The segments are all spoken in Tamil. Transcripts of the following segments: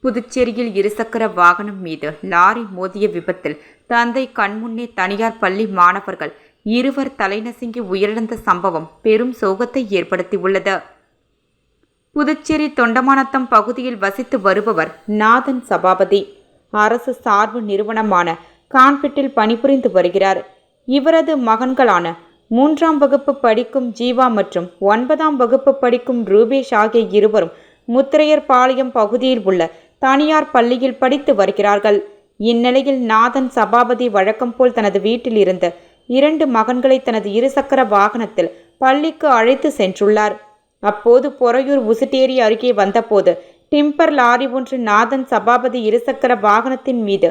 புதுச்சேரியில் இருசக்கர வாகனம் மீது லாரி மோதிய விபத்தில் தந்தை கண்முன்னே தனியார் பள்ளி மாணவர்கள் இருவர் தலைநசுங்கி உயிரிழந்த சம்பவம் பெரும் சோகத்தை ஏற்படுத்தியுள்ளது. புதுச்சேரி தொண்டமாநத்தம் பகுதியில் வசித்து வருபவர் நாதன் சபாபதி. அரசு சார்பு நிறுவனமான கான்பிட்டில் பணிபுரிந்து வருகிறார். இவரது மகன்களான 3ஆம் வகுப்பு படிக்கும் ஜீவா மற்றும் 9ஆம் வகுப்பு படிக்கும் ரூபேஷ் ஆகிய இருவரும் முத்திரையர்பாளையம் பகுதியில் உள்ள தனியார் பள்ளியில் படித்து வருகிறார்கள். இந்நிலையில் நாதன் சபாபதி வழக்கம் போல் தனது வீட்டில் இருந்த 2 மகன்களை தனது இருசக்கர வாகனத்தில் பள்ளிக்கு அழைத்து சென்றுள்ளார். அப்போது பொறையூர் உசுட்டேரி அருகே வந்தபோது டிம்பர் லாரி ஒன்று நாதன் சபாபதி இருசக்கர வாகனத்தின் மீது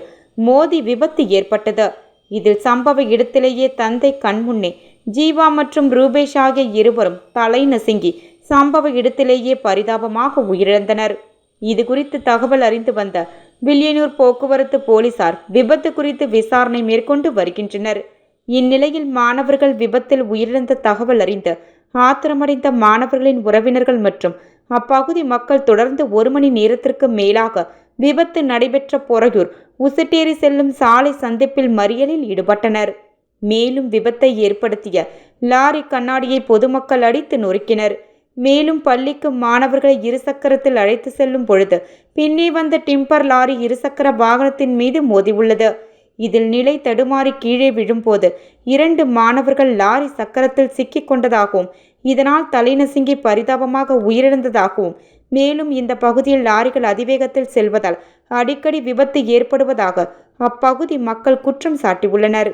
மோதி விபத்து ஏற்பட்டது. இதில் சம்பவ இடத்திலேயே தந்தை கண்முன்னே ஜீவா மற்றும் ரூபேஷ் ஆகிய இருவரும் தலை நசுங்கி சம்பவ இடத்திலேயே பரிதாபமாக உயிரிழந்தனர். இது குறித்து தகவல் அறிந்து வந்த வில்லியனூர் போக்குவரத்து போலீசார் விபத்து குறித்து விசாரணை மேற்கொண்டு வருகின்றனர். இந்நிலையில் மாணவர்கள் விபத்தில் உயிரிழந்த தகவல் அறிந்து ஆத்திரமடைந்த மாணவர்களின் உறவினர்கள் மற்றும் அப்பகுதி மக்கள் தொடர்ந்து 1 மணி நேரத்திற்கு மேலாக விபத்து நடைபெற்ற பொறையூர் உசுட்டேரி செல்லும் சாலை சந்திப்பில் மறியலில் ஈடுபட்டனர். மேலும் விபத்தை ஏற்படுத்திய லாரி கண்ணாடியை பொதுமக்கள் அடித்து நொறுக்கினர். மேலும் பள்ளிக்கு மாணவர்களை இருசக்கரத்தில் அழைத்து செல்லும் பொழுது பின்னே வந்த டிம்பர் லாரி இருசக்கர வாகனத்தின் மீது மோதியுள்ளது. இதில் நிலை தடுமாறி கீழே விழும்போது 2 மாணவர்கள் லாரி சக்கரத்தில் சிக்கிக் கொண்டதாகவும் இதனால் தலைநசுங்கி பரிதாபமாக உயிரிழந்ததாகவும் மேலும் இந்த பகுதியில் லாரிகள் அதிவேகத்தில் செல்வதால் அடிக்கடி விபத்து ஏற்படுவதாக அப்பகுதி மக்கள் குற்றம் சாட்டியுள்ளனர்.